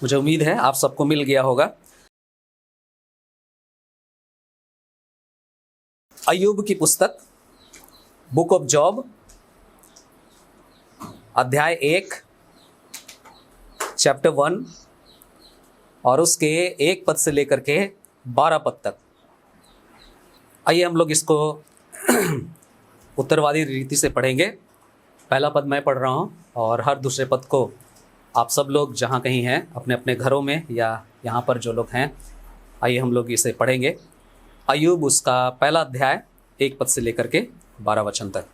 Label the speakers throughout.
Speaker 1: मुझे उम्मीद है आप सबको मिल गया होगा। अय्यूब की पुस्तक बुक ऑफ जॉब अध्याय 1 चैप्टर 1 और उसके 1 पद से लेकर के 12 पद तक। आइए हम लोग इसको उत्तरवादी रीति से पढ़ेंगे। पहला पद मैं पढ़ रहा हूँ और हर दूसरे पद को आप सब लोग जहाँ कहीं हैं अपने अपने घरों में या यहाँ पर जो लोग हैं, आइए हम लोग इसे पढ़ेंगे। अय्यूब उसका पहला अध्याय 1 पद से लेकर के 12 वचन तक।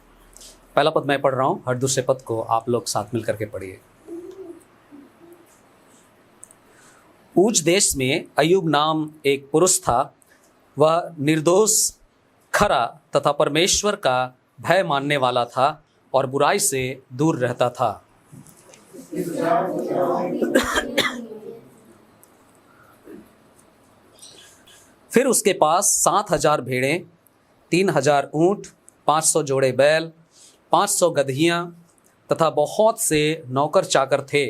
Speaker 1: पहला पद मैं पढ़ रहा हूँ, हर दूसरे पद को आप लोग साथ मिल करके पढ़िए। ऊज देश में अय्यूब नाम एक पुरुष था। वह निर्दोष, खरा तथा परमेश्वर का भय मानने वाला था और बुराई से दूर रहता था। फिर उसके पास 7,000 भेड़ें, 3,000 ऊंट, 500 जोड़े बैल, 500 गदहियां तथा बहुत से नौकर चाकर थे।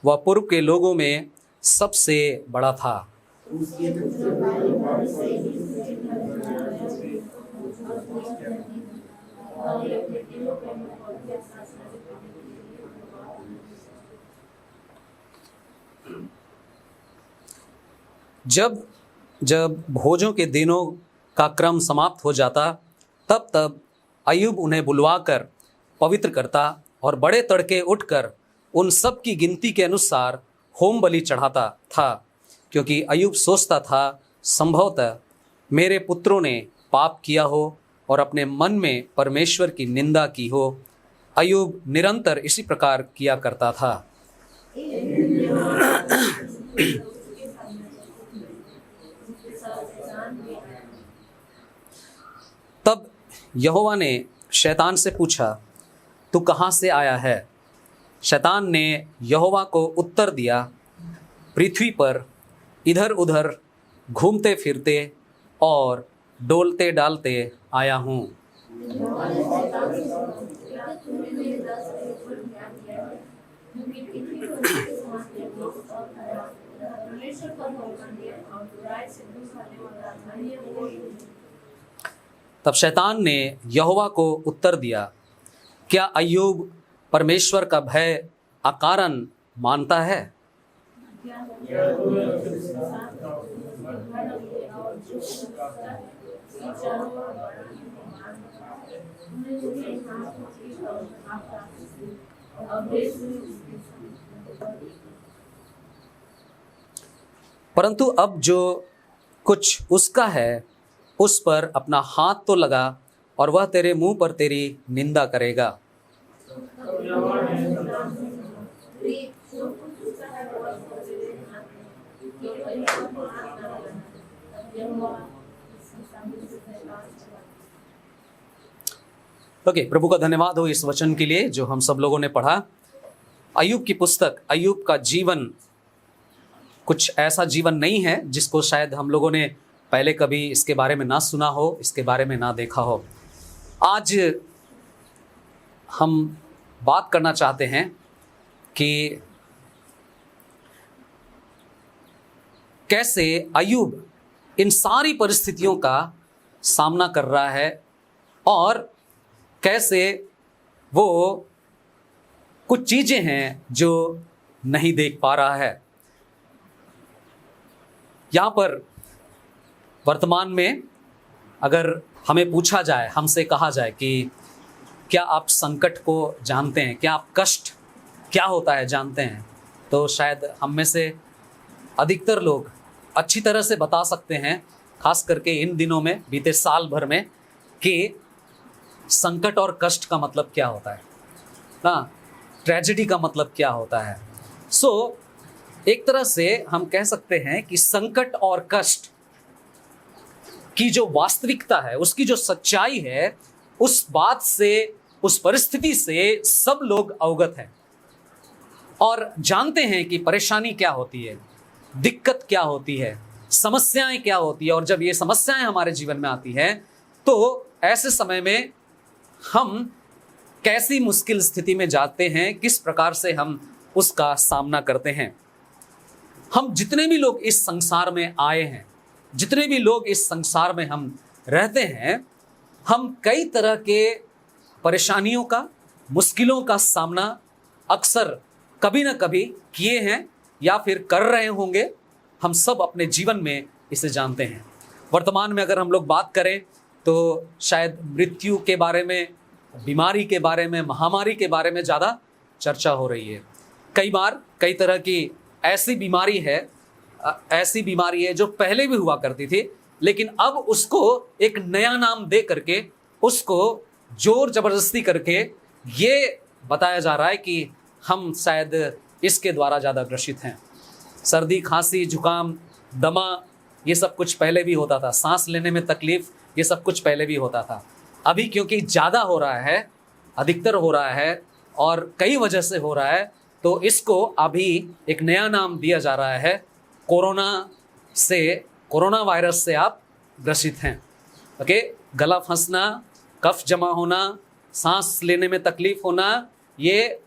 Speaker 1: वह पूर्व के लोगों में सबसे बड़ा था। जब जब भोजों के दिनों का क्रम समाप्त हो जाता, तब तब अय्यूब उन्हें बुलवाकर पवित्र करता और बड़े तड़के उठकर उन सब की गिनती के अनुसार होम बलि चढ़ाता था, क्योंकि अय्यूब सोचता था, संभवतः मेरे पुत्रों ने पाप किया हो और अपने मन में परमेश्वर की निंदा की हो। अय्यूब निरंतर इसी प्रकार किया करता था। तब यहोवा ने शैतान से पूछा, तू कहाँ से आया है? शैतान ने यहोवा को उत्तर दिया, पृथ्वी पर इधर उधर घूमते फिरते और डोलते डालते आया हूँ। तब शैतान ने यहोवा को उत्तर दिया, क्या अय्यूब परमेश्वर का भय अकारण मानता है? परंतु अब जो कुछ उसका है उस पर अपना हाथ तो लगा और वह तेरे मुंह पर तेरी निंदा करेगा। ओके, प्रभु का धन्यवाद हो इस वचन के लिए जो हम सब लोगों ने पढ़ा। अय्यूब की पुस्तक, अय्यूब का जीवन कुछ ऐसा जीवन नहीं है जिसको शायद हम लोगों ने पहले कभी इसके बारे में ना सुना हो, इसके बारे में ना देखा हो। आज हम बात करना चाहते हैं कि कैसे अय्यूब इन सारी परिस्थितियों का सामना कर रहा है और कैसे वो कुछ चीजें हैं जो नहीं देख पा रहा है। यहाँ पर वर्तमान में अगर हमें पूछा जाए, हमसे कहा जाए कि क्या आप संकट को जानते हैं, क्या आप कष्ट क्या होता है जानते हैं, तो शायद हम में से अधिकतर लोग अच्छी तरह से बता सकते हैं, खास करके इन दिनों में, बीते साल भर में, कि संकट और कष्ट का मतलब क्या होता है, हाँ, ट्रेजेडी का मतलब क्या होता है। एक तरह से हम कह सकते हैं कि संकट और कष्ट की जो वास्तविकता है, उसकी जो सच्चाई है, उस बात से, उस परिस्थिति से सब लोग अवगत हैं और जानते हैं कि परेशानी क्या होती है, दिक्कत क्या होती है, समस्याएं क्या होती है। और जब ये समस्याएं हमारे जीवन में आती हैं तो ऐसे समय में हम कैसी मुश्किल स्थिति में जाते हैं, किस प्रकार से हम उसका सामना करते हैं। हम जितने भी लोग इस संसार में आए हैं, जितने भी लोग इस संसार में हम रहते हैं, हम कई तरह के परेशानियों का, मुश्किलों का सामना अक्सर कभी ना कभी किए हैं या फिर कर रहे होंगे। हम सब अपने जीवन में इसे जानते हैं। वर्तमान में अगर हम लोग बात करें तो शायद मृत्यु के बारे में, बीमारी के बारे में, महामारी के बारे में ज़्यादा चर्चा हो रही है। कई बार कई तरह की ऐसी बीमारी है जो पहले भी हुआ करती थी, लेकिन अब उसको एक नया नाम दे करके, उसको जोर जबरदस्ती करके ये बताया जा रहा है कि हम शायद इसके द्वारा ज़्यादा ग्रसित हैं। सर्दी, खांसी, जुकाम, दमा, ये सब कुछ पहले भी होता था। सांस लेने में तकलीफ, ये सब कुछ पहले भी होता था। अभी क्योंकि ज़्यादा हो रहा है, अधिकतर हो रहा है और कई वजह से हो रहा है, तो इसको अभी एक नया नाम दिया जा रहा है। कोरोना वायरस से आप ग्रसित हैं। ओके, गला फंसना, कफ जमा होना, सांस लेने में तकलीफ होना, ये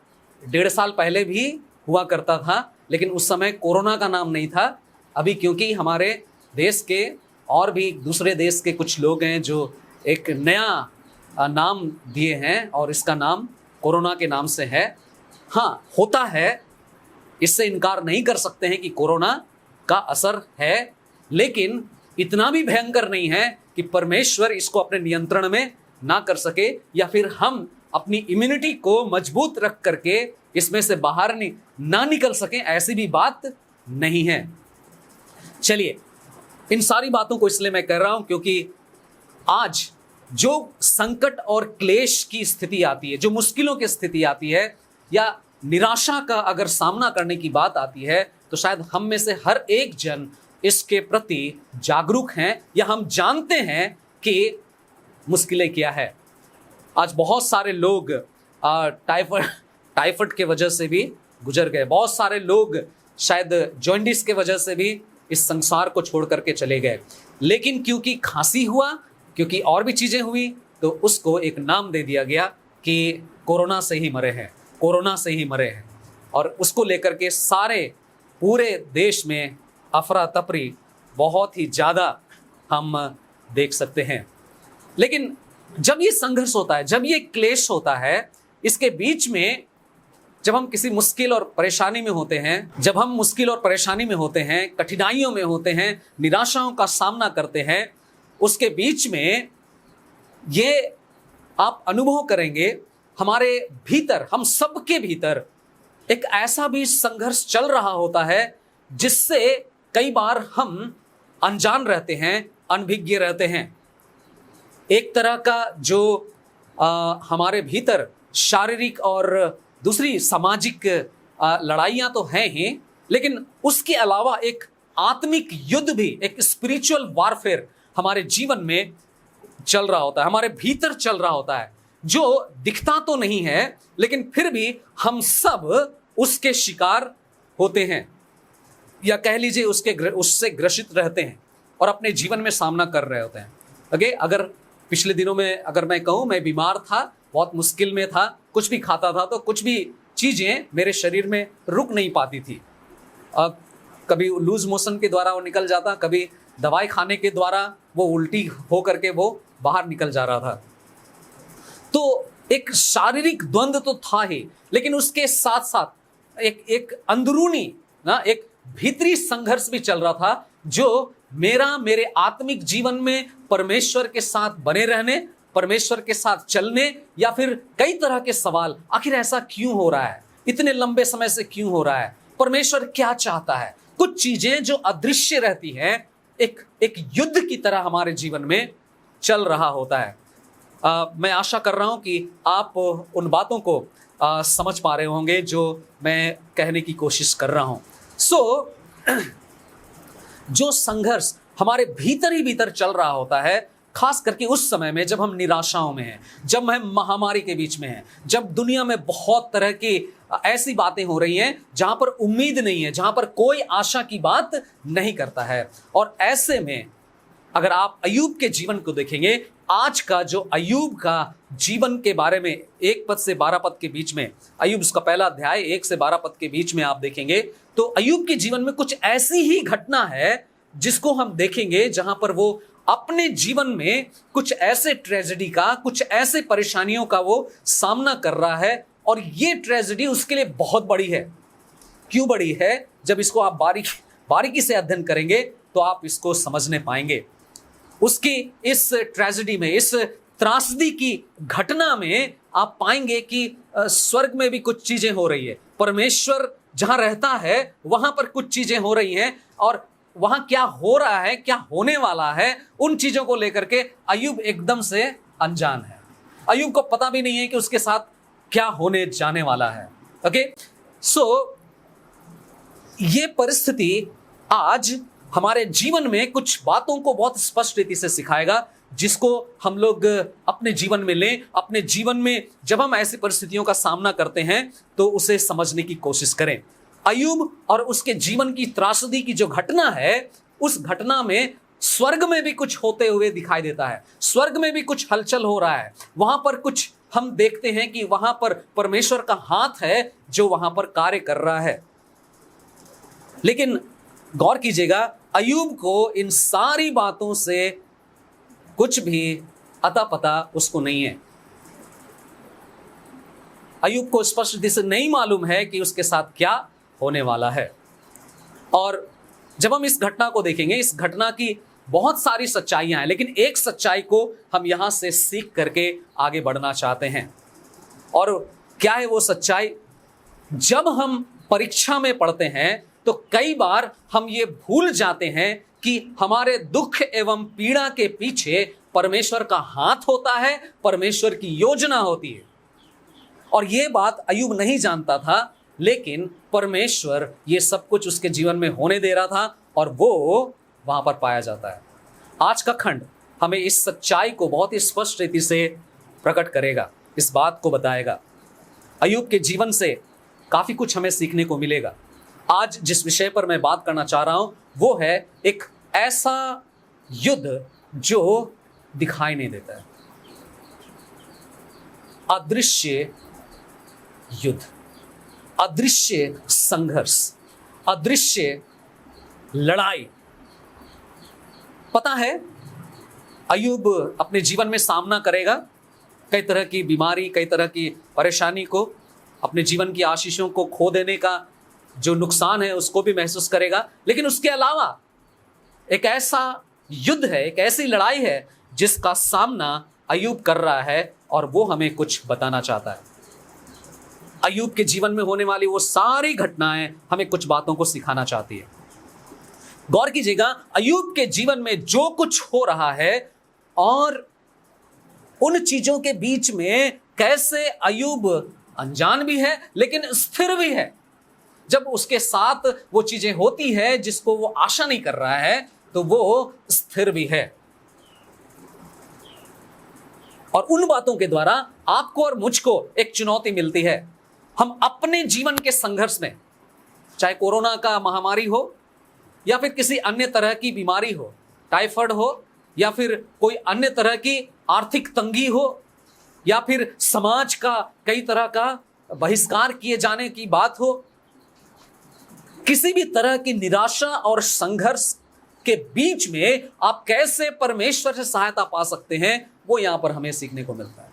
Speaker 1: 1.5 साल पहले भी हुआ करता था, लेकिन उस समय कोरोना का नाम नहीं था। अभी क्योंकि हमारे देश के और भी दूसरे देश के कुछ लोग हैं जो एक नया नाम दिए हैं और इसका नाम कोरोना के नाम से है। हाँ, होता है, इससे इनकार नहीं कर सकते हैं कि कोरोना का असर है, लेकिन इतना भी भयंकर नहीं है कि परमेश्वर इसको अपने नियंत्रण में ना कर सके या फिर हम अपनी इम्यूनिटी को मजबूत रख करके इसमें से बाहर ना निकल सकें, ऐसी भी बात नहीं है। चलिए, इन सारी बातों को इसलिए मैं कह रहा हूं क्योंकि आज जो संकट और क्लेश की स्थिति आती है, जो मुश्किलों की स्थिति आती है या निराशा का अगर सामना करने की बात आती है, तो शायद हम में से हर एक जन इसके प्रति जागरूक हैं या हम जानते हैं कि मुश्किलें क्या है। आज बहुत सारे लोग टाइफाइड के वजह से भी गुजर गए। बहुत सारे लोग शायद जॉन्डिस के वजह से भी इस संसार को छोड़ करके चले गए, लेकिन क्योंकि खांसी हुआ, क्योंकि और भी चीज़ें हुई, तो उसको एक नाम दे दिया गया कि कोरोना से ही मरे हैं, कोरोना से ही मरे हैं। और उसको लेकर के सारे पूरे देश में अफरा तफरी बहुत ही ज़्यादा हम देख सकते हैं। लेकिन जब ये संघर्ष होता है, जब ये क्लेश होता है, इसके बीच में जब हम किसी मुश्किल और परेशानी में होते हैं, जब हम मुश्किल और परेशानी में होते हैं, कठिनाइयों में होते हैं, निराशाओं का सामना करते हैं, उसके बीच में ये आप अनुभव करेंगे हमारे भीतर, हम सबके भीतर एक ऐसा भी संघर्ष चल रहा होता है जिससे कई बार हम अनजान रहते हैं, अनभिज्ञ रहते हैं। एक तरह का जो हमारे भीतर शारीरिक और दूसरी सामाजिक लड़ाइयाँ तो हैं ही, लेकिन उसके अलावा एक आत्मिक युद्ध भी, एक स्पिरिचुअल वारफेयर हमारे जीवन में चल रहा होता है, हमारे भीतर चल रहा होता है, जो दिखता तो नहीं है लेकिन फिर भी हम सब उसके शिकार होते हैं या कह लीजिए उससे ग्रसित रहते हैं और अपने जीवन में सामना कर रहे होते हैं। ओके, अगर पिछले दिनों में अगर मैं कहूँ, मैं बीमार था, बहुत मुश्किल में था, कुछ भी खाता था तो कुछ भी चीज़ें मेरे शरीर में रुक नहीं पाती थी। कभी लूज मोशन के द्वारा वो निकल जाता, कभी दवाई खाने के द्वारा वो उल्टी हो करके वो बाहर निकल जा रहा था। तो एक शारीरिक द्वंद्व तो था ही, लेकिन उसके साथ साथ एक अंदरूनी एक भीतरी संघर्ष भी चल रहा था, जो मेरे आत्मिक जीवन में परमेश्वर के साथ बने रहने, परमेश्वर के साथ चलने, या फिर कई तरह के सवाल, आखिर ऐसा क्यों हो रहा है, इतने लंबे समय से क्यों हो रहा है, परमेश्वर क्या चाहता है। कुछ चीजें जो अदृश्य रहती हैं, एक युद्ध की तरह हमारे जीवन में चल रहा होता है। मैं आशा कर रहा हूं कि आप उन बातों को समझ पा रहे होंगे जो मैं कहने की कोशिश कर रहा हूं। जो संघर्ष हमारे भीतर ही भीतर चल रहा होता है, खास करके उस समय में जब हम निराशाओं में हैं, जब हम महामारी के बीच में हैं, जब दुनिया में बहुत तरह की ऐसी बातें हो रही हैं जहां पर उम्मीद नहीं है, जहां पर कोई आशा की बात नहीं करता है, और ऐसे में अगर आप अय्यूब के जीवन को देखेंगे, आज का जो अय्यूब का जीवन के बारे में 1 पद से 12 पद के बीच में, अय्यूब उसका पहला अध्याय 1 से 12 पद के बीच में आप देखेंगे तो अय्यूब के जीवन में कुछ ऐसी ही घटना है जिसको हम देखेंगे जहां पर वो अपने जीवन में कुछ ऐसे ट्रेजेडी का, कुछ ऐसे परेशानियों का वो सामना कर रहा है और ये ट्रेजेडी उसके लिए बहुत बड़ी है। क्यों बड़ी है? जब इसको आप बारीकी से अध्ययन करेंगे तो आप इसको समझने पाएंगे। उसकी इस ट्रेजेडी में, इस त्रासदी की घटना में आप पाएंगे कि स्वर्ग में भी कुछ चीजें हो रही है, परमेश्वर जहां रहता है वहां पर कुछ चीजें हो रही हैं और वहां क्या हो रहा है, क्या होने वाला है, उन चीजों को लेकर के अय्यूब एकदम से अनजान है। अय्यूब को पता भी नहीं है कि उसके साथ क्या होने जाने वाला है। ओके, सो ये परिस्थिति आज हमारे जीवन में कुछ बातों को बहुत स्पष्ट रीति से सिखाएगा, जिसको हम लोग अपने जीवन में लें। अपने जीवन में जब हम ऐसी परिस्थितियों का सामना करते हैं तो उसे समझने की कोशिश करें। अय्यूब और उसके जीवन की त्रासदी की जो घटना है, उस घटना में स्वर्ग में भी कुछ होते हुए दिखाई देता है। स्वर्ग में भी कुछ हलचल हो रहा है। वहां पर कुछ हम देखते हैं कि वहां पर परमेश्वर का हाथ है जो वहां पर कार्य कर रहा है। लेकिन गौर कीजिएगा, अय्यूब को इन सारी बातों से कुछ भी अता पता उसको नहीं है। अय्यूब को स्पष्ट रीति से नहीं मालूम है कि उसके साथ क्या होने वाला है। और जब हम इस घटना को देखेंगे, इस घटना की बहुत सारी सच्चाइयां हैं, लेकिन एक सच्चाई को हम यहां से सीख करके आगे बढ़ना चाहते हैं। और क्या है वो सच्चाई? जब हम परीक्षा में पढ़ते हैं तो कई बार हम ये भूल जाते हैं कि हमारे दुख एवं पीड़ा के पीछे परमेश्वर का हाथ होता है, परमेश्वर की योजना होती है। और ये बात अय्यूब नहीं जानता था, लेकिन परमेश्वर ये सब कुछ उसके जीवन में होने दे रहा था और वो वहां पर पाया जाता है। आज का खंड हमें इस सच्चाई को बहुत ही स्पष्ट रीति से प्रकट करेगा, इस बात को बताएगा। अय्यूब के जीवन से काफी कुछ हमें सीखने को मिलेगा। आज जिस विषय पर मैं बात करना चाह रहा हूं वो है एक ऐसा युद्ध जो दिखाई नहीं देता है। अदृश्य युद्ध, अदृश्य संघर्ष, अदृश्य लड़ाई। पता है, अय्यूब अपने जीवन में सामना करेगा कई तरह की बीमारी, कई तरह की परेशानी को, अपने जीवन की आशीषों को खो देने का जो नुकसान है उसको भी महसूस करेगा। लेकिन उसके अलावा एक ऐसा युद्ध है, एक ऐसी लड़ाई है जिसका सामना अय्यूब कर रहा है और वो हमें कुछ बताना चाहता है। अय्यूब के जीवन में होने वाली वो सारी घटनाएं हमें कुछ बातों को सिखाना चाहती है। गौर कीजिएगा, अय्यूब के जीवन में जो कुछ हो रहा है और उन चीजों के बीच में कैसे अय्यूब अनजान भी है लेकिन स्थिर भी है। जब उसके साथ वो चीजें होती है जिसको वो आशा नहीं कर रहा है तो वो स्थिर भी है। और उन बातों के द्वारा आपको और मुझको एक चुनौती मिलती है। हम अपने जीवन के संघर्ष में, चाहे कोरोना का महामारी हो या फिर किसी अन्य तरह की बीमारी हो, टाइफाइड हो या फिर कोई अन्य तरह की आर्थिक तंगी हो या फिर समाज का कई तरह का बहिष्कार किए जाने की बात हो, किसी भी तरह की निराशा और संघर्ष के बीच में आप कैसे परमेश्वर से सहायता पा सकते हैं, वो यहां पर हमें सीखने को मिलता है।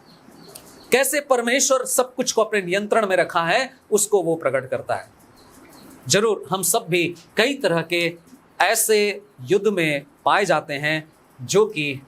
Speaker 1: कैसे परमेश्वर सब कुछ को अपने नियंत्रण में रखा है उसको वो प्रकट करता है। जरूर हम सब भी कई तरह के ऐसे युद्ध में पाए जाते हैं जो कि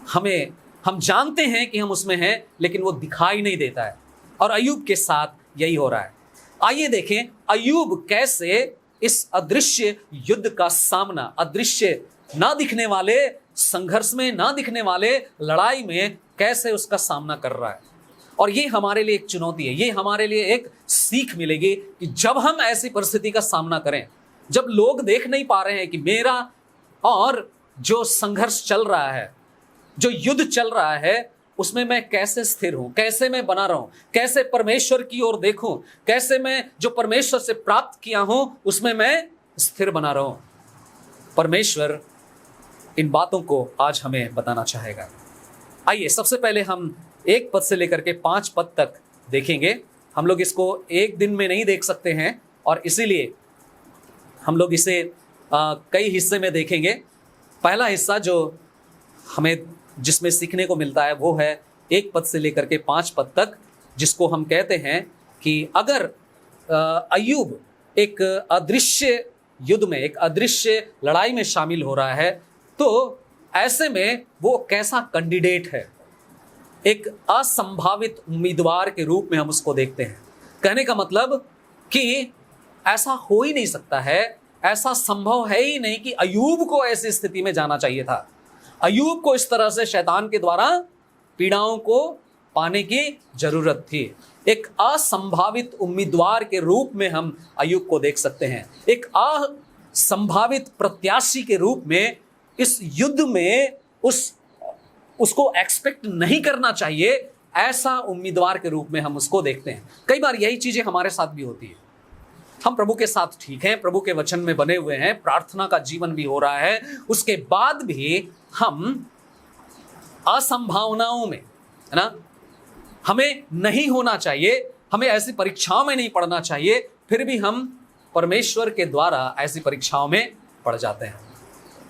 Speaker 1: हम जानते हैं कि हम उसमें हैं लेकिन वो दिखाई नहीं देता है। और अय्यूब के साथ यही हो रहा है। आइए देखें अय्यूब कैसे इस अदृश्य युद्ध का सामना, अदृश्य ना दिखने वाले संघर्ष में, ना दिखने वाले लड़ाई में कैसे उसका सामना कर रहा है। और ये हमारे लिए एक चुनौती है, ये हमारे लिए एक सीख मिलेगी कि जब हम ऐसी परिस्थिति का सामना करें, जब लोग देख नहीं पा रहे हैं कि मेरा और जो संघर्ष चल रहा है, जो युद्ध चल रहा है, उसमें मैं कैसे स्थिर हूं, कैसे मैं बना रहूं, कैसे परमेश्वर की ओर देखूं, कैसे मैं जो परमेश्वर से प्राप्त किया हूं उसमें मैं स्थिर बना रहूं। परमेश्वर इन बातों को आज हमें बताना चाहेगा। आइए सबसे पहले हम 1 पद से लेकर के 5 पद तक देखेंगे। हम लोग इसको एक दिन में नहीं देख सकते हैं और इसीलिए हम लोग इसे कई हिस्से में देखेंगे। पहला हिस्सा जो हमें जिसमें सीखने को मिलता है वो है 1 पद से लेकर के 5 पद तक, जिसको हम कहते हैं कि अगर अय्यूब एक अदृश्य युद्ध में, एक अदृश्य लड़ाई में शामिल हो रहा है, तो ऐसे में वो कैसा कैंडिडेट है, एक असंभावित उम्मीदवार के रूप में हम उसको देखते हैं। कहने का मतलब कि ऐसा हो ही नहीं सकता है, ऐसा संभव है ही नहीं कि अय्यूब को ऐसी स्थिति में जाना चाहिए था। अय्यूब को इस तरह से शैतान के द्वारा पीड़ाओं को पाने की जरूरत थी। एक असंभावित उम्मीदवार के रूप में हम अय्यूब को देख सकते हैं। एक असंभावित प्रत्याशी के रूप में इस युद्ध में उसको एक्सपेक्ट नहीं करना चाहिए, ऐसा उम्मीदवार के रूप में हम उसको देखते हैं। कई बार यही चीजें हमारे साथ भी होती है। हम प्रभु के साथ ठीक हैं, प्रभु के वचन में बने हुए हैं, प्रार्थना का जीवन भी हो रहा है, उसके बाद भी हम असंभावनाओं में, है ना, हमें नहीं होना चाहिए, हमें ऐसी परीक्षाओं में नहीं पढ़ना चाहिए, फिर भी हम परमेश्वर के द्वारा ऐसी परीक्षाओं में पड़ जाते हैं।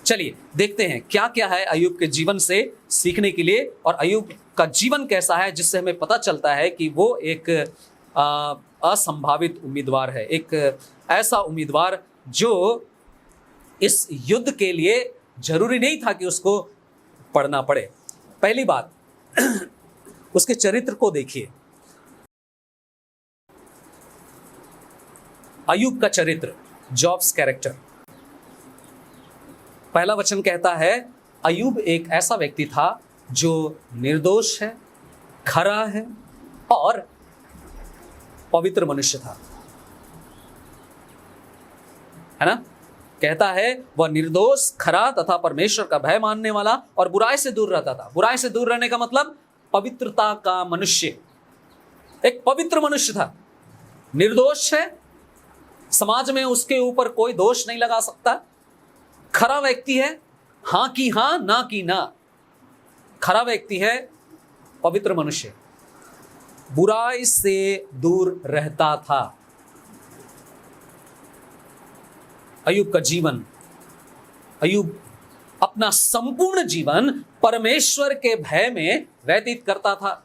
Speaker 1: चलिए देखते हैं क्या क्या है अय्यूब के जीवन से सीखने के लिए, और अय्यूब का जीवन कैसा है जिससे हमें पता चलता है कि वो एक असंभावित उम्मीदवार है, एक ऐसा उम्मीदवार जो इस युद्ध के लिए जरूरी नहीं था कि उसको पढ़ना पड़े। पहली बात उसके चरित्र को देखिए। अय्यूब का चरित्र, जॉब्स कैरेक्टर। पहला वचन कहता है अय्यूब एक ऐसा व्यक्ति था जो निर्दोष है, खरा है और पवित्र मनुष्य था, है ना। कहता है वह निर्दोष, खरा तथा परमेश्वर का भय मानने वाला और बुराई से दूर रहता था। बुराई से दूर रहने का मतलब पवित्रता का मनुष्य, एक पवित्र मनुष्य था। निर्दोष है, समाज में उसके ऊपर कोई दोष नहीं लगा सकता। खरा व्यक्ति है, हां की हां, ना की ना। खरा व्यक्ति है, पवित्र मनुष्य, बुराई से दूर रहता था। अय्यूब का जीवन, अय्यूब अपना संपूर्ण जीवन परमेश्वर के भय में व्यतीत करता था।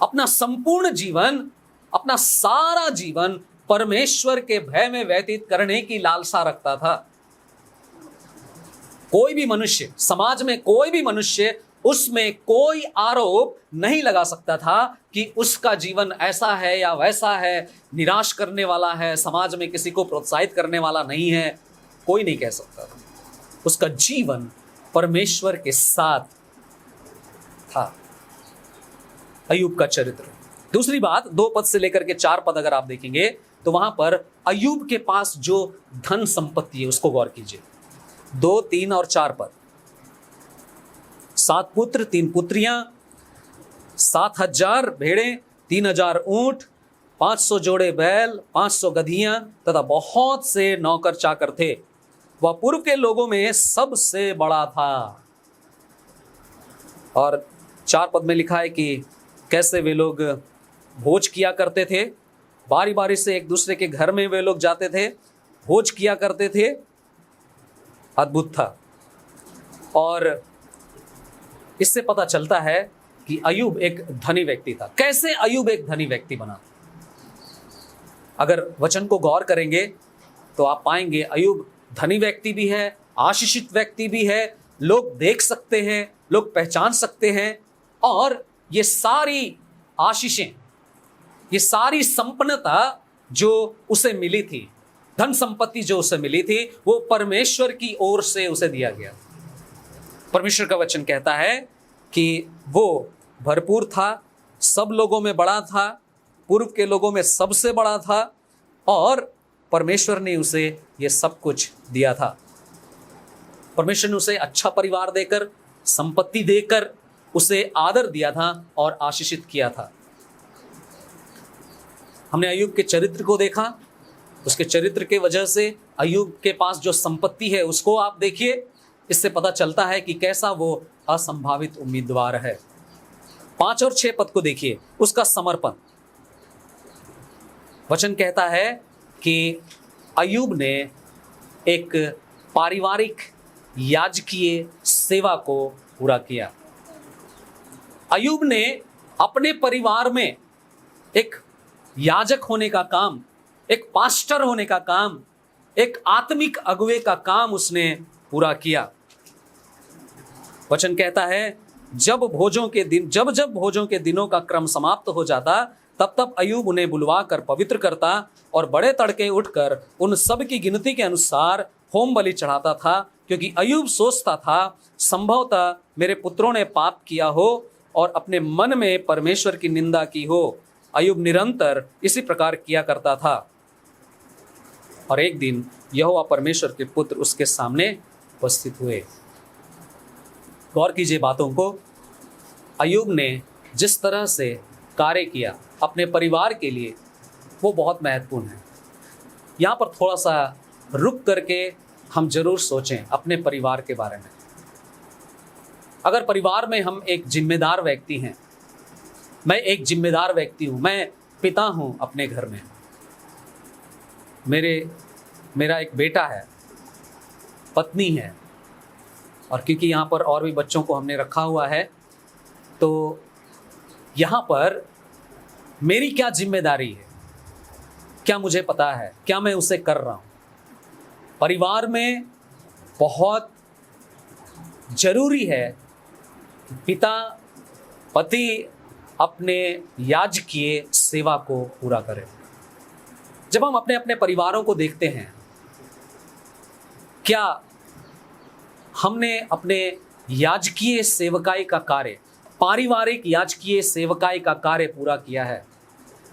Speaker 1: अपना संपूर्ण जीवन, अपना सारा जीवन परमेश्वर के भय में व्यतीत करने की लालसा रखता था। कोई भी मनुष्य, समाज में कोई भी मनुष्य उसमें कोई आरोप नहीं लगा सकता था कि उसका जीवन ऐसा है या वैसा है, निराश करने वाला है, समाज में किसी को प्रोत्साहित करने वाला नहीं है, कोई नहीं कह सकता था। उसका जीवन परमेश्वर के साथ था। अय्यूब का चरित्र। दूसरी बात, 2 पद से लेकर के 4 पद अगर आप देखेंगे तो वहां पर अय्यूब के पास जो धन संपत्ति है उसको गौर कीजिए। 2, 3 और 4 पद। 7 पुत्र, 3 पुत्रियां, 7,000 भेड़ें, 3,000 ऊंट, 500 जोड़े बैल, 500 गधियां तथा बहुत से नौकर चाकर थे। वह पूर्व के लोगों में सबसे बड़ा था। और 4 पद में लिखा है कि कैसे वे लोग भोज किया करते थे। बारी बारी से एक दूसरे के घर में वे लोग जाते थे, भोज किया करते थे। अद्भुत था। और इससे पता चलता है कि अय्यूब एक धनी व्यक्ति था। कैसे अय्यूब एक धनी व्यक्ति बना? अगर वचन को गौर करेंगे तो आप पाएंगे अय्यूब धनी व्यक्ति भी है, आशीषित व्यक्ति भी है। लोग देख सकते हैं, लोग पहचान सकते हैं, और ये सारी आशीषें, ये सारी संपन्नता जो उसे मिली थी, धन संपत्ति जो उसे मिली थी, वो परमेश्वर की ओर से उसे दिया गया। परमेश्वर का वचन कहता है कि वो भरपूर था, सब लोगों में बड़ा था, पूर्व के लोगों में सबसे बड़ा था, और परमेश्वर ने उसे ये सब कुछ दिया था। परमेश्वर ने उसे अच्छा परिवार देकर, संपत्ति देकर उसे आदर दिया था और आशीषित किया था। हमने अय्यूब के चरित्र को देखा, उसके चरित्र के वजह से अय्यूब के पास जो संपत्ति है उसको आप देखिए। इससे पता चलता है कि कैसा वो असंभावित उम्मीदवार है। 5 और 6 पद को देखिए, उसका समर्पण। वचन कहता है कि अय्यूब ने एक पारिवारिक याजकीय सेवा को पूरा किया। अय्यूब ने अपने परिवार में एक याजक होने का काम, एक पास्टर होने का काम, एक आत्मिक अगुवे का काम उसने पूरा किया। वचन कहता है जब भोजों के दिनों का क्रम समाप्त हो जाता, तब अय्यूब उन्हें बुलवा कर पवित्र करता और बड़े तड़के उठकर उन सब की गिनती के अनुसार होम बलि चढ़ाता था, क्योंकि अय्यूब सोचता था संभवतः मेरे पुत्रों ने पाप किया हो और अपने मन में परमेश्वर की निंदा की हो। अय्यूब निरंतर इसी प्रकार किया करता था। और एक दिन यहोवा परमेश्वर के पुत्र उसके सामने उपस्थित हुए। गौर कीजिए बातों को। अय्यूब ने जिस तरह से कार्य किया अपने परिवार के लिए, वो बहुत महत्वपूर्ण है। यहाँ पर थोड़ा सा रुक करके हम जरूर सोचें अपने परिवार के बारे में। अगर परिवार में हम एक जिम्मेदार व्यक्ति हैं, मैं एक जिम्मेदार व्यक्ति हूँ, मैं पिता हूँ अपने घर में, मेरा एक बेटा है, पत्नी है, और क्योंकि यहाँ पर और भी बच्चों को हमने रखा हुआ है, तो यहाँ पर मेरी क्या जिम्मेदारी है, क्या मुझे पता है, क्या मैं उसे कर रहा हूँ। परिवार में बहुत जरूरी है कि पिता, पति अपने याजकीय सेवा को पूरा करें। जब हम अपने अपने परिवारों को देखते हैं, क्या हमने अपने याजकीय सेवकाई का कार्य, पारिवारिक याजकीय सेवकाई का कार्य पूरा किया है,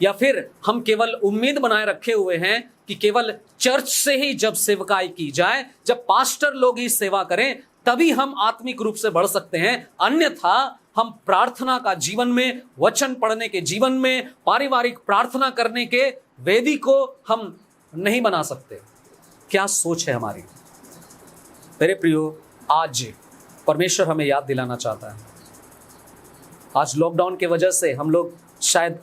Speaker 1: या फिर हम केवल उम्मीद बनाए रखे हुए हैं कि केवल चर्च से ही जब सेवकाई की जाए, जब पास्टर लोग ही सेवा करें, तभी हम आत्मिक रूप से बढ़ सकते हैं, अन्यथा हम प्रार्थना का जीवन में, वचन पढ़ने के जीवन में, पारिवारिक प्रार्थना करने के वेदी को हम नहीं बना सकते। क्या सोच है हमारी। मेरे प्रियो, आज परमेश्वर हमें याद दिलाना चाहता है। आज लॉकडाउन के वजह से हम लोग शायद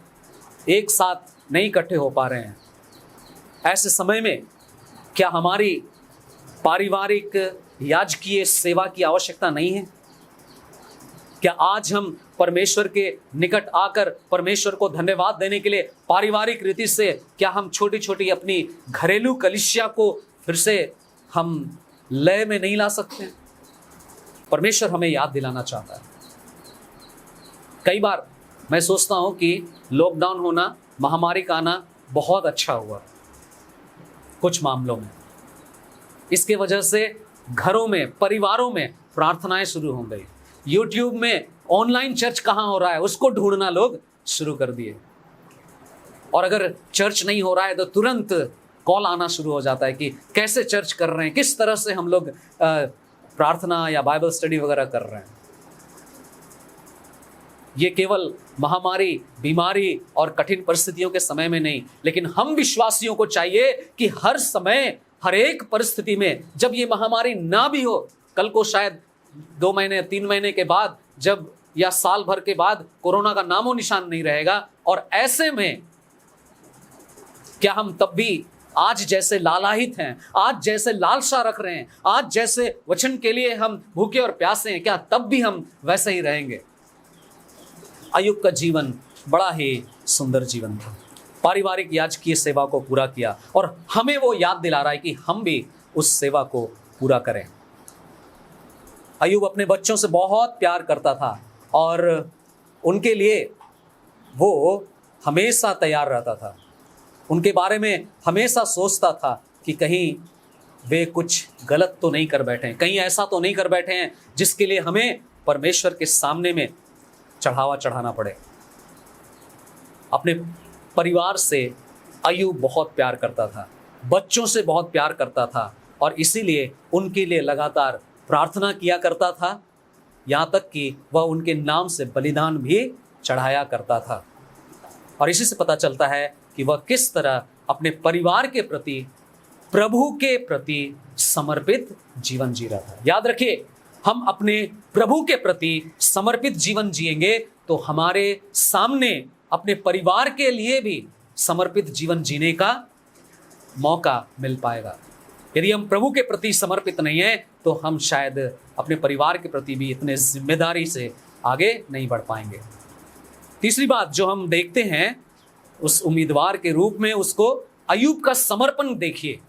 Speaker 1: एक साथ नहीं इकट्ठे हो पा रहे हैं। ऐसे समय में क्या हमारी पारिवारिक याजकीय सेवा की आवश्यकता नहीं है? क्या आज हम परमेश्वर के निकट आकर परमेश्वर को धन्यवाद देने के लिए पारिवारिक रीति से क्या हम छोटी छोटी अपनी घरेलू कलीसिया को फिर से हम लय में नहीं ला सकते? परमेश्वर हमें याद दिलाना चाहता है। कई बार मैं सोचता हूं कि लॉकडाउन होना, महामारी का आना बहुत अच्छा हुआ कुछ मामलों में। इसके वजह से घरों में, परिवारों में प्रार्थनाएं शुरू हो गई। यूट्यूब में ऑनलाइन चर्च कहाँ हो रहा है उसको ढूंढना लोग शुरू कर दिए, और अगर चर्च नहीं हो रहा है तो तुरंत कॉल आना शुरू हो जाता है कि कैसे चर्च कर रहे हैं, किस तरह से हम लोग प्रार्थना या बाइबल स्टडी वगैरह कर रहे हैं। ये केवल महामारी, बीमारी और कठिन परिस्थितियों के समय में नहीं, लेकिन हम विश्वासियों को चाहिए कि हर समय, हर एक परिस्थिति में, जब ये महामारी ना भी हो, कल को शायद 2 महीने 3 महीने के बाद, जब या साल भर के बाद कोरोना का नामो निशान नहीं रहेगा, और ऐसे में क्या हम तब भी आज जैसे लालायित हैं, आज जैसे लालसा रख रहे हैं, आज जैसे वचन के लिए हम भूखे और प्यासे हैं, क्या तब भी हम वैसे ही रहेंगे? अय्यूब का जीवन बड़ा ही सुंदर जीवन था। पारिवारिक याजकीय सेवा को पूरा किया, और हमें वो याद दिला रहा है कि हम भी उस सेवा को पूरा करें। अय्यूब अपने बच्चों से बहुत प्यार करता था, और उनके लिए वो हमेशा तैयार रहता था। उनके बारे में हमेशा सोचता था कि कहीं वे कुछ गलत तो नहीं कर बैठे हैं, कहीं ऐसा तो नहीं कर बैठे हैं जिसके लिए हमें परमेश्वर के सामने में चढ़ावा चढ़ाना पड़े। अपने परिवार से अय्यूब बहुत प्यार करता था, बच्चों से बहुत प्यार करता था, और इसीलिए उनके लिए लगातार प्रार्थना किया करता था, यहाँ तक कि वह उनके नाम से बलिदान भी चढ़ाया करता था। और इसी से पता चलता है कि वह किस तरह अपने परिवार के प्रति, प्रभु के प्रति समर्पित जीवन जी रहा था। याद रखिए, हम अपने प्रभु के प्रति समर्पित जीवन जिएंगे तो हमारे सामने अपने परिवार के लिए भी समर्पित जीवन जीने का मौका मिल पाएगा। यदि हम प्रभु के प्रति समर्पित नहीं हैं तो हम शायद अपने परिवार के प्रति भी इतने जिम्मेदारी से आगे नहीं बढ़ पाएंगे। तीसरी बात जो हम देखते हैं उस उम्मीदवार के रूप में, उसको अय्यूब का समर्पण देखिए।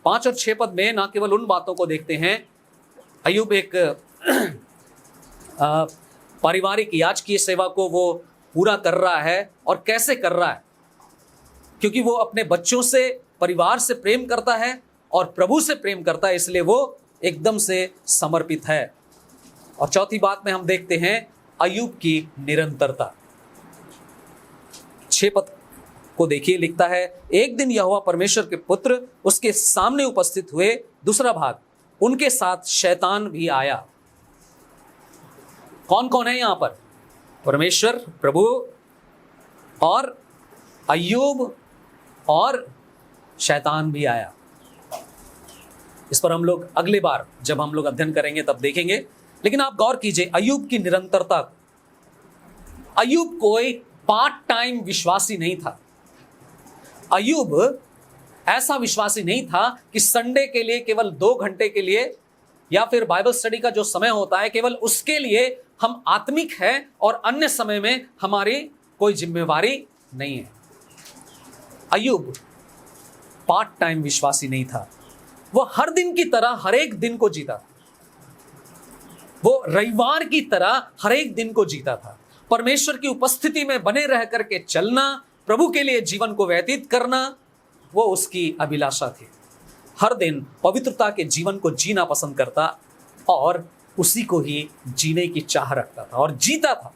Speaker 1: 5 और 6 पद में ना केवल उन बातों को देखते हैं, अय्यूब एक पारिवारिक याजकीय सेवा को वो पूरा कर रहा है, और कैसे कर रहा है, क्योंकि वो अपने बच्चों से, परिवार से प्रेम करता है और प्रभु से प्रेम करता है, इसलिए वो एकदम से समर्पित है। और चौथी बात में हम देखते हैं अय्यूब की निरंतरता। 6 पद को देखिए, लिखता है, एक दिन यहोवा परमेश्वर के पुत्र उसके सामने उपस्थित हुए। दूसरा भाग, उनके साथ शैतान भी आया। कौन कौन है यहां पर? परमेश्वर, प्रभु और अय्यूब और शैतान भी आया। इस पर हम लोग अगले बार जब हम लोग अध्ययन करेंगे तब देखेंगे। लेकिन आप गौर कीजिए अय्यूब की निरंतरता। अय्यूब कोई पार्ट टाइम विश्वासी नहीं था। अय्यूब ऐसा विश्वासी नहीं था कि संडे के लिए केवल 2 घंटे के लिए या फिर बाइबल स्टडी का जो समय होता है केवल उसके लिए हम आत्मिक हैं और अन्य समय में हमारी कोई जिम्मेवारी नहीं है। अय्यूब पार्ट टाइम विश्वासी नहीं था। वो हर दिन की तरह हर एक दिन को जीता। वो रविवार की तरह हर एक दिन को जीता था। परमेश्वर की उपस्थिति में बने रह करके चलना, प्रभु के लिए जीवन को व्यतीत करना, वो उसकी अभिलाषा थी। हर दिन पवित्रता के जीवन को जीना पसंद करता और उसी को ही जीने की चाह रखता था और जीता था।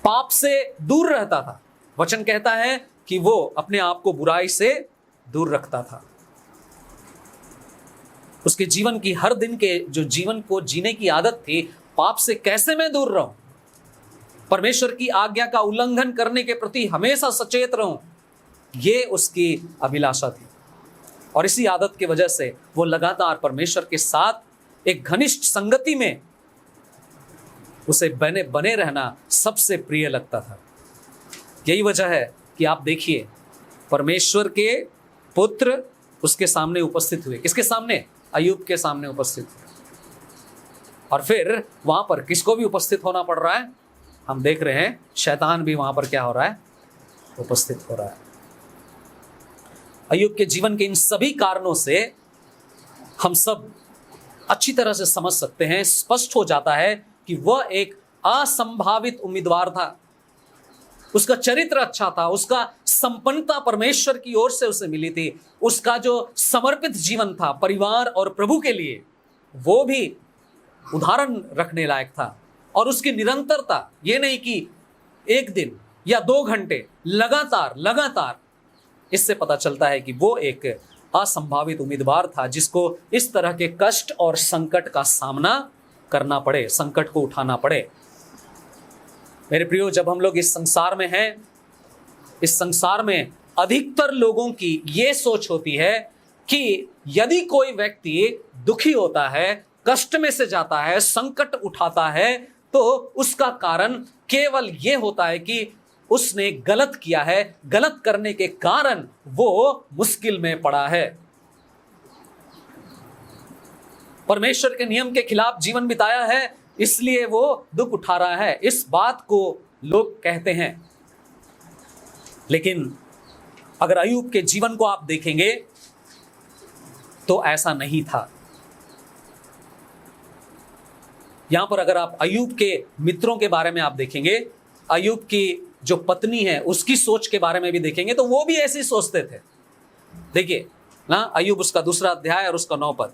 Speaker 1: पाप से दूर रहता था। वचन कहता है कि वो अपने आप को बुराई से दूर रखता था। उसके जीवन की हर दिन के जो जीवन को जीने की आदत थी, पाप से कैसे मैं दूर रहूं, परमेश्वर की आज्ञा का उल्लंघन करने के प्रति हमेशा सचेत रहूं, ये उसकी अभिलाषा थी। और इसी आदत की वजह से वो लगातार परमेश्वर के साथ एक घनिष्ठ संगति में उसे बने रहना सबसे प्रिय लगता था। यही वजह है कि आप देखिए परमेश्वर के पुत्र उसके सामने उपस्थित हुए। किसके सामने? अय्यूब के सामने उपस्थित हुए। और फिर वहां पर किसको भी उपस्थित होना पड़ रहा है? हम देख रहे हैं शैतान भी वहां पर क्या हो रहा है? उपस्थित हो रहा है। अय्यूब के जीवन के इन सभी कारणों से हम सब अच्छी तरह से समझ सकते हैं, स्पष्ट हो जाता है कि वह एक असंभावित उम्मीदवार था। उसका चरित्र अच्छा था, उसका संपन्नता परमेश्वर की ओर से उसे मिली थी। उसका जो समर्पित जीवन था परिवार और प्रभु के लिए, वो भी उदाहरण रखने लायक था। और उसकी निरंतरता, ये नहीं कि 1 दिन या 2 घंटे, लगातार, इससे पता चलता है कि वो एक असंभावित उम्मीदवार था जिसको इस तरह के कष्ट और संकट का सामना करना पड़े, संकट को उठाना पड़े। मेरे प्रियो, जब हम लोग इस संसार में हैं, इस संसार में अधिकतर लोगों की ये सोच होती है कि यदि कोई व्यक्ति दुखी होता है, कष्ट में से जाता है, संकट उठाता है, तो उसका कारण केवल ये होता है कि उसने गलत किया है, गलत करने के कारण वो मुश्किल में पड़ा है, परमेश्वर के नियम के खिलाफ जीवन बिताया है, इसलिए वो दुख उठा रहा है। इस बात को लोग कहते हैं। लेकिन अगर अय्यूब के जीवन को आप देखेंगे तो ऐसा नहीं था। यहां पर अगर आप अय्यूब के मित्रों के बारे में आप देखेंगे, अय्यूब की जो पत्नी है उसकी सोच के बारे में भी देखेंगे, तो वो भी ऐसे ही सोचते थे। देखिए ना, अय्यूब उसका 2 अध्याय और उसका 9 पद।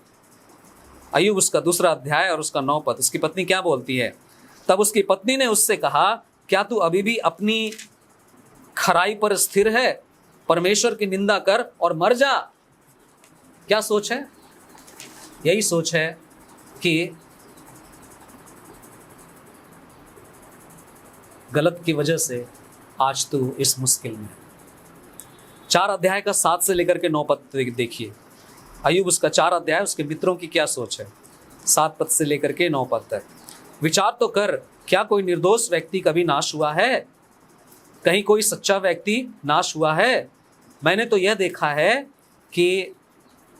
Speaker 1: अय्यूब उसका 2 अध्याय और उसका 9 पद। उसकी पत्नी क्या बोलती है? तब उसकी पत्नी ने उससे कहा, क्या तू अभी भी अपनी खराई पर स्थिर है? परमेश्वर की निंदा कर और मर जा। क्या सोच है? यही सोच है कि गलत की वजह से आज तू इस मुश्किल में। 4 अध्याय का 7 से लेकर के 9 पद देखिए। अय्यूब उसका 4 अध्याय, उसके मित्रों की क्या सोच है, 7 पद से लेकर के 9 पद तक। विचार तो कर, क्या कोई निर्दोष व्यक्ति कभी नाश हुआ है? कहीं कोई सच्चा व्यक्ति नाश हुआ है? मैंने तो यह देखा है कि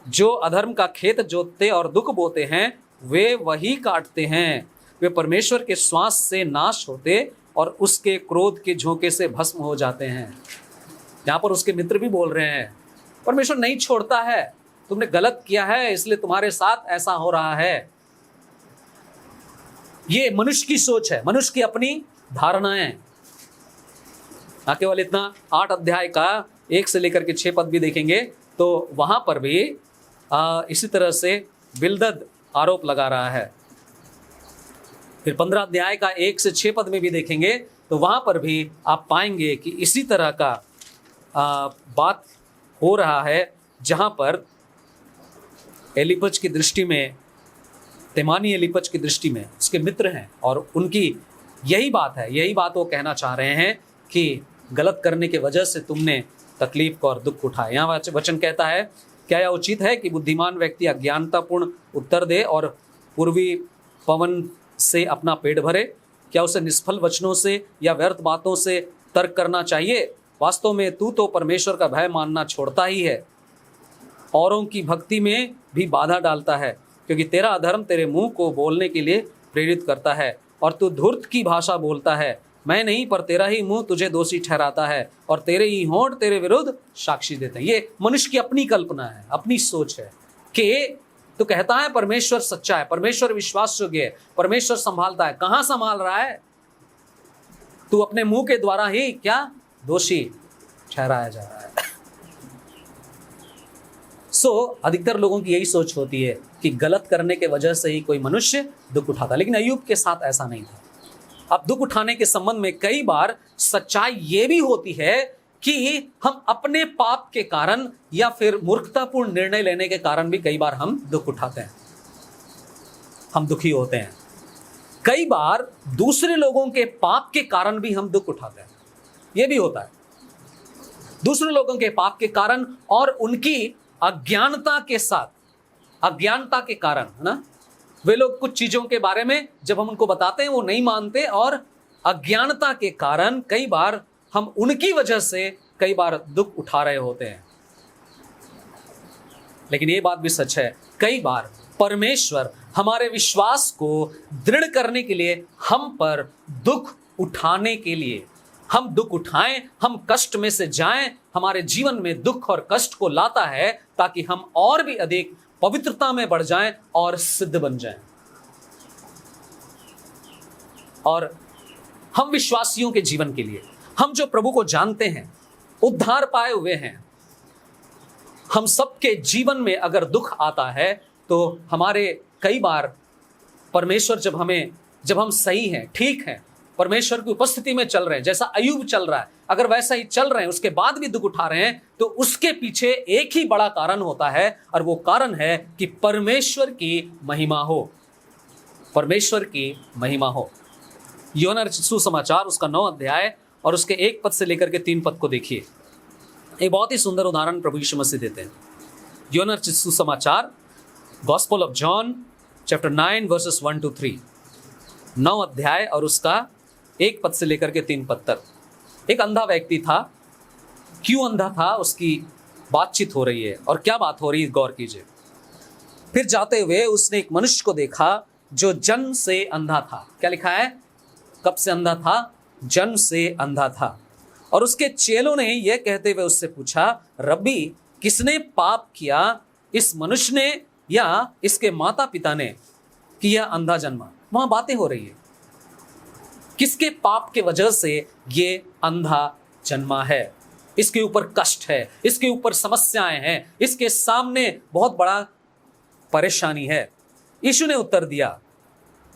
Speaker 1: जो अधर्म का खेत जोतते और दुख बोते हैं वे वही काटते हैं। वे परमेश्वर के श्वास से नाश होते और उसके क्रोध के झोंके से भस्म हो जाते हैं। यहाँ पर उसके मित्र भी बोल रहे हैं परमेश्वर नहीं छोड़ता है, तुमने गलत किया है इसलिए तुम्हारे साथ ऐसा हो रहा है। ये मनुष्य की सोच है, मनुष्य की अपनी धारणाएं। ना केवल इतना, 8 अध्याय का 1 से लेकर के 6 पद भी देखेंगे तो वहां पर भी इसी तरह से बिलदद आरोप लगा रहा है। फिर 15 अध्याय का 1 से 6 पद में भी देखेंगे तो वहां पर भी आप पाएंगे कि इसी तरह का बात हो रहा है, जहां पर एलीपज की दृष्टि में, तेमानी एलीपज की दृष्टि में उसके मित्र हैं और उनकी यही बात है, यही बात वो कहना चाह रहे हैं कि गलत करने की वजह से तुमने तकलीफ को और दुख उठाए। यहाँ वचन कहता है, क्या यह उचित है कि बुद्धिमान व्यक्ति अज्ञानतापूर्ण उत्तर दे और पूर्वी पवन से अपना पेट भरे? क्या उसे निष्फल वचनों से या व्यर्थ बातों से तर्क करना चाहिए? वास्तव में तू तो परमेश्वर का भय मानना छोड़ता ही है, औरों की भक्ति में भी बाधा डालता है, क्योंकि तेरा अधर्म तेरे मुंह को बोलने के लिए प्रेरित करता है और तू धूर्त की भाषा बोलता है। मैं नहीं पर तेरा ही मुंह तुझे दोषी ठहराता है और तेरे ही होंठ तेरे विरुद्ध साक्षी देते हैं। ये मनुष्य की अपनी कल्पना है, अपनी सोच है कि तो कहता है परमेश्वर सच्चा है, परमेश्वर विश्वास योग्य है, परमेश्वर संभालता है। कहां संभाल रहा है? तू अपने मुंह के द्वारा ही क्या दोषी ठहराया जा रहा है। अधिकतर लोगों की यही सोच होती है कि गलत करने के वजह से ही कोई मनुष्य दुख उठाता, लेकिन अय्यूब के साथ ऐसा नहीं था। अब दुख उठाने के संबंध में कई बार सच्चाई ये भी होती है कि हम अपने पाप के कारण या फिर मूर्खतापूर्ण निर्णय लेने के कारण भी कई बार हम दुख उठाते हैं, हम दुखी होते हैं। कई बार दूसरे लोगों के पाप के कारण भी हम दुख उठाते हैं, यह भी होता है। दूसरे लोगों के पाप के कारण और उनकी अज्ञानता के साथ, अज्ञानता के कारण, है ना, वे लोग कुछ चीजों के बारे में जब हम उनको बताते हैं वो नहीं मानते और अज्ञानता के कारण कई बार हम उनकी वजह से कई बार दुख उठा रहे होते हैं। लेकिन ये बात भी सच है, कई बार परमेश्वर हमारे विश्वास को दृढ़ करने के लिए हम पर दुख उठाने के लिए, हम दुख उठाएं, हम कष्ट में से जाएं, हमारे जीवन में दुख और कष्ट को लाता है ताकि हम और भी अधिक पवित्रता में बढ़ जाएं और सिद्ध बन जाएं। और हम विश्वासियों के जीवन के लिए, हम जो प्रभु को जानते हैं, उद्धार पाए हुए हैं, हम सबके जीवन में अगर दुख आता है तो हमारे कई बार परमेश्वर जब हम सही हैं, ठीक हैं, परमेश्वर की उपस्थिति में चल रहे हैं, जैसा अय्यूब चल रहा है, अगर वैसा ही चल रहे हैं उसके बाद भी दुख उठा रहे हैं, तो उसके पीछे एक ही बड़ा कारण होता है और वो कारण है कि परमेश्वर की महिमा हो, परमेश्वर की महिमा हो। यूहन्ना रचित सुसमाचार उसका 9 अध्याय और उसके 1 पद से लेकर के 3 पद को देखिए। एक बहुत ही सुंदर उदाहरण प्रभु यीशु मसीह देते हैं। यूहन्ना रचित सुसमाचार, gospel of John chapter 9 versus 1 to 3, 9 अध्याय और उसका 1 पद से लेकर के 3 पद तक। एक अंधा व्यक्ति था। क्यों अंधा था उसकी बातचीत हो रही है, और क्या बात हो रही है गौर कीजिए। फिर जाते हुए उसने एक मनुष्य को देखा जो जन्म से अंधा था। क्या लिखा है? कब से अंधा था? जन्म से अंधा था। और उसके चेलों ने यह कहते हुए उससे पूछा, रब्बी, किसने पाप किया, इस मनुष्य ने या इसके माता पिता ने, कि यह अंधा जन्मा? वहां बातें हो रही है किसके पाप के वजह से ये अंधा जन्मा है। इसके ऊपर कष्ट है, इसके ऊपर समस्याएं हैं, इसके सामने बहुत बड़ा परेशानी है। यीशु ने उत्तर दिया,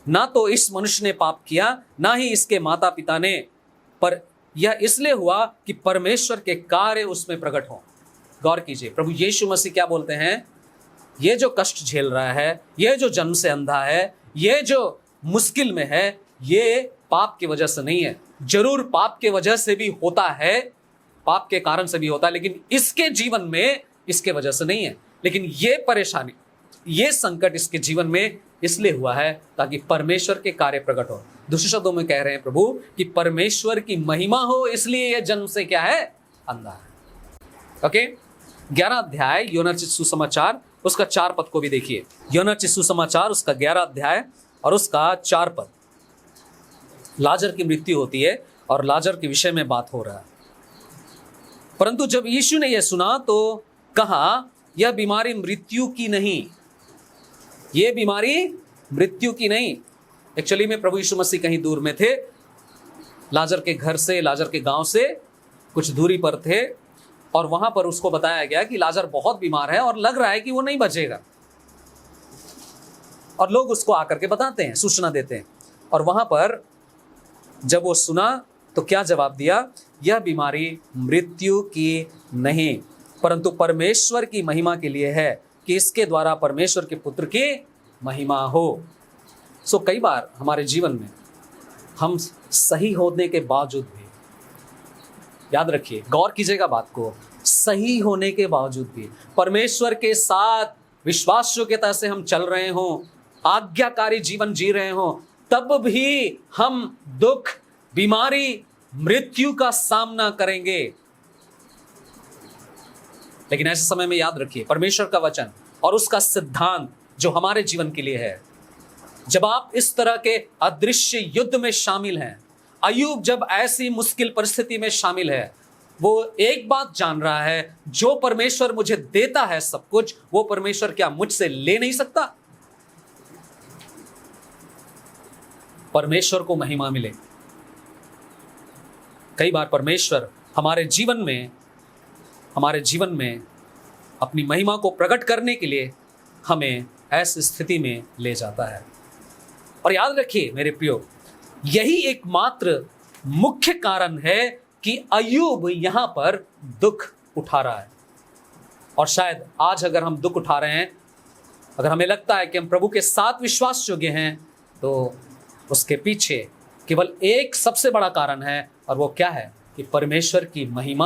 Speaker 1: ना तो इस मनुष्य ने पाप किया, ना ही इसके माता पिता ने, पर यह इसलिए हुआ कि परमेश्वर के कार्य उसमें प्रकट हो। गौर कीजिए, प्रभु यीशु मसीह क्या बोलते हैं? ये जो कष्ट झेल रहा है, ये जो जन्म से अंधा है, ये जो मुश्किल में है, ये पाप की वजह से नहीं है। जरूर पाप के वजह से भी होता है, पाप के कारण से भी होता है, लेकिन इसके जीवन में इसके वजह से नहीं है। लेकिन ये परेशानी, ये संकट इसके जीवन में इसलिए हुआ है ताकि परमेश्वर के कार्य प्रकट हो। दूसरे शब्दों में कह रहे हैं प्रभु कि परमेश्वर की महिमा हो, इसलिए यह जन्म से क्या है, अंधा है। ओके, 11 अध्याय योना रचित सुसमाचार उसका 4 पद को भी देखिए। योना रचित सुसमाचार उसका 11 अध्याय और उसका 4 पद। लाजर की मृत्यु होती है और लाजर के विषय में बात हो रहा है। परंतु जब यीशु ने यह सुना तो कहा, यह बीमारी मृत्यु की नहीं, यह बीमारी मृत्यु की नहीं। एक्चुअली में प्रभु यीशु मसीह कहीं दूर में थे, लाजर के घर से, लाजर के गांव से कुछ दूरी पर थे, और वहां पर उसको बताया गया कि लाजर बहुत बीमार है और लग रहा है कि वो नहीं बचेगा। और लोग उसको आकर के बताते हैं, सूचना देते हैं। और वहां पर जब वो सुना तो क्या जवाब दिया, यह बीमारी मृत्यु की नहीं परंतु परमेश्वर की महिमा के लिए है कि इसके द्वारा परमेश्वर के पुत्र की महिमा हो। सो कई बार हमारे जीवन में हम सही होने के बावजूद भी, याद रखिए, गौर कीजिएगा बात को, सही होने के बावजूद भी परमेश्वर के साथ विश्वास योग्यता से हम चल रहे हों, आज्ञाकारी जीवन जी रहे हों, तब भी हम दुख, बीमारी, मृत्यु का सामना करेंगे। लेकिन ऐसे समय में याद रखिए, परमेश्वर का वचन और उसका सिद्धांत जो हमारे जीवन के लिए है, जब आप इस तरह के अदृश्य युद्ध में शामिल हैं, अय्यूब जब ऐसी मुश्किल परिस्थिति में शामिल है, वो एक बात जान रहा है, जो परमेश्वर मुझे देता है सब कुछ, वो परमेश्वर क्या मुझसे ले नहीं सकता? परमेश्वर को महिमा मिले। कई बार परमेश्वर हमारे जीवन में अपनी महिमा को प्रकट करने के लिए हमें ऐसी स्थिति में ले जाता है। और याद रखिए मेरे प्रियो, यही एकमात्र मुख्य कारण है कि अय्यूब यहां पर दुख उठा रहा है। और शायद आज अगर हम दुख उठा रहे हैं, अगर हमें लगता है कि हम प्रभु के साथ विश्वास योग्य हैं, तो उसके पीछे केवल एक सबसे बड़ा कारण है, और वो क्या है कि परमेश्वर की महिमा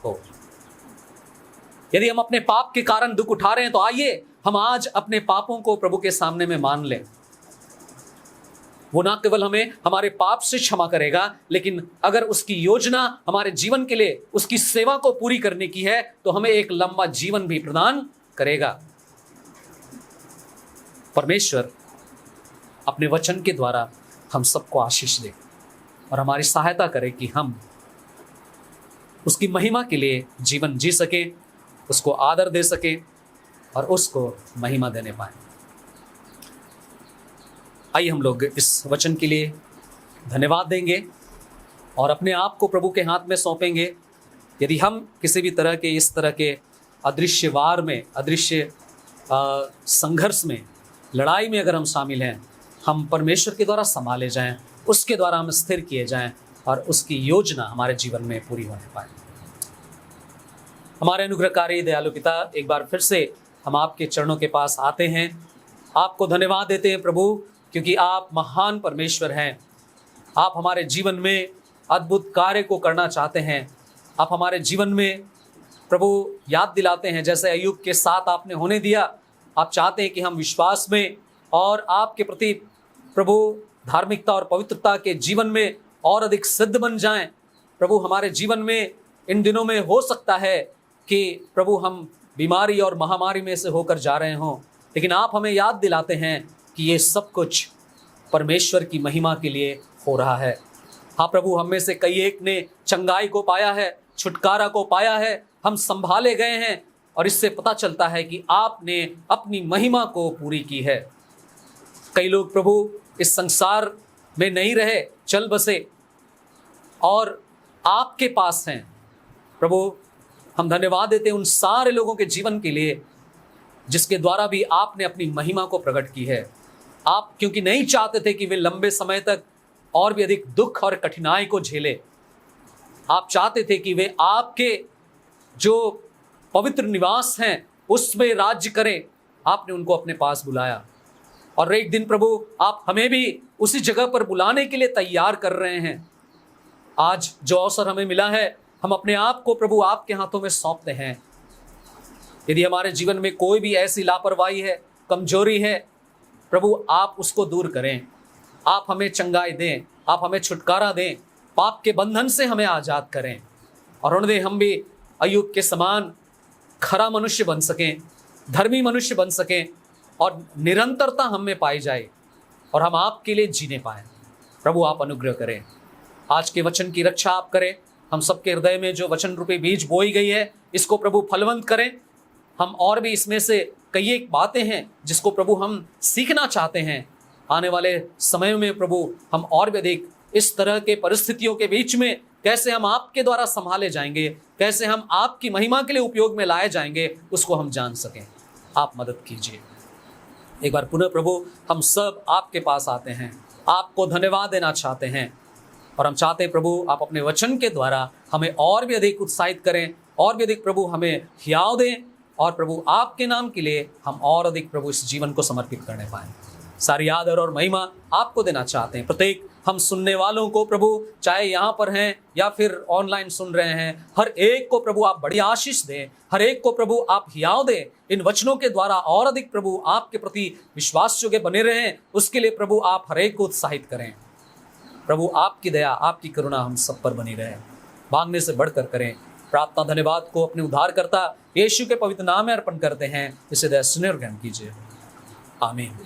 Speaker 1: हो। यदि हम अपने पाप के कारण दुख उठा रहे हैं, तो आइए हम आज अपने पापों को प्रभु के सामने में मान लें। वो ना केवल हमें हमारे पाप से क्षमा करेगा, लेकिन अगर उसकी योजना हमारे जीवन के लिए उसकी सेवा को पूरी करने की है, तो हमें एक लंबा जीवन भी प्रदान करेगा। परमेश्वर अपने वचन के द्वारा हम सबको आशीष दे और हमारी सहायता करे कि हम उसकी महिमा के लिए जीवन जी सके, उसको आदर दे सके और उसको महिमा देने पाए। आइए हम लोग इस वचन के लिए धन्यवाद देंगे और अपने आप को प्रभु के हाथ में सौंपेंगे। यदि हम किसी भी तरह के इस तरह के अदृश्य वार में, अदृश्य संघर्ष में, लड़ाई में अगर हम शामिल हैं, हम परमेश्वर के द्वारा संभाले जाएं, उसके द्वारा हम स्थिर किए जाएं और उसकी योजना हमारे जीवन में पूरी होने पाए। हमारे अनुग्रहकारी दयालु पिता, एक बार फिर से हम आपके चरणों के पास आते हैं, आपको धन्यवाद देते हैं प्रभु, क्योंकि आप महान परमेश्वर हैं। आप हमारे जीवन में अद्भुत कार्य को करना चाहते हैं। आप हमारे जीवन में प्रभु याद दिलाते हैं, जैसे अय्यूब के साथ आपने होने दिया, आप चाहते हैं कि हम विश्वास में और आपके प्रति प्रभु धार्मिकता और पवित्रता के जीवन में और अधिक सिद्ध बन जाएं। प्रभु हमारे जीवन में इन दिनों में हो सकता है कि प्रभु हम बीमारी और महामारी में से होकर जा रहे हों, लेकिन आप हमें याद दिलाते हैं कि ये सब कुछ परमेश्वर की महिमा के लिए हो रहा है। हाँ प्रभु, हम में से कई एक ने चंगाई को पाया है, छुटकारा को पाया है, हम संभाले गए हैं और इससे पता चलता है कि आपने अपनी महिमा को पूरी की है। कई लोग प्रभु इस संसार में नहीं रहे, चल बसे और आपके पास हैं। प्रभु हम धन्यवाद देते हैं उन सारे लोगों के जीवन के लिए जिसके द्वारा भी आपने अपनी महिमा को प्रकट की है। आप क्योंकि नहीं चाहते थे कि वे लंबे समय तक और भी अधिक दुख और कठिनाई को झेले, आप चाहते थे कि वे आपके जो पवित्र निवास हैं उसमें राज्य करें। आपने उनको अपने पास बुलाया और एक दिन प्रभु आप हमें भी उसी जगह पर बुलाने के लिए तैयार कर रहे हैं। आज जो अवसर हमें मिला है, हम अपने आप को प्रभु आपके हाथों में सौंपते हैं। यदि हमारे जीवन में कोई भी ऐसी लापरवाही है, कमजोरी है, प्रभु आप उसको दूर करें। आप हमें चंगाई दें, आप हमें छुटकारा दें, पाप के बंधन से हमें आज़ाद करें, और उन्होंने हम भी अय्यूब के समान खरा मनुष्य बन सकें, धर्मी मनुष्य बन सकें, और निरंतरता हम में पाई जाए और हम आपके लिए जीने पाएं। प्रभु आप अनुग्रह करें, आज के वचन की रक्षा आप करें। हम सबके हृदय में जो वचन रूपी बीज बोई गई है, इसको प्रभु फलवंत करें। हम और भी इसमें से कई एक बातें हैं जिसको प्रभु हम सीखना चाहते हैं। आने वाले समयों में प्रभु हम और भी अधिक इस तरह के परिस्थितियों के बीच में कैसे हम आपके द्वारा संभाले जाएंगे, कैसे हम आपकी महिमा के लिए उपयोग में लाए जाएंगे, उसको हम जान सकें। आप मदद कीजिए। एक बार पुनः प्रभु हम सब आपके पास आते हैं, आपको धन्यवाद देना चाहते हैं, और हम चाहते हैं प्रभु आप अपने वचन के द्वारा हमें और भी अधिक उत्साहित करें, और भी अधिक प्रभु हमें हियाव दें, और प्रभु आपके नाम के लिए हम और अधिक प्रभु इस जीवन को समर्पित करने पाएं। सारी आदर और महिमा आपको देना चाहते हैं। प्रत्येक हम सुनने वालों को प्रभु, चाहे यहाँ पर हैं या फिर ऑनलाइन सुन रहे हैं, हर एक को प्रभु आप बड़ी आशीष दें, हर एक को प्रभु आप हियाव दें। इन वचनों के द्वारा और अधिक प्रभु आपके प्रति विश्वास योग्य बने रहें, उसके लिए प्रभु आप हर एक को उत्साहित करें। प्रभु आपकी दया, आपकी करुणा हम सब पर बनी रहे, मांगने से बढ़कर करें। प्रार्थना धन्यवाद को अपने उद्धारकर्ता यीशु के पवित्र नाम में अर्पण करते हैं, इसे दया सुने और ग्रहण कीजिए। आमीन।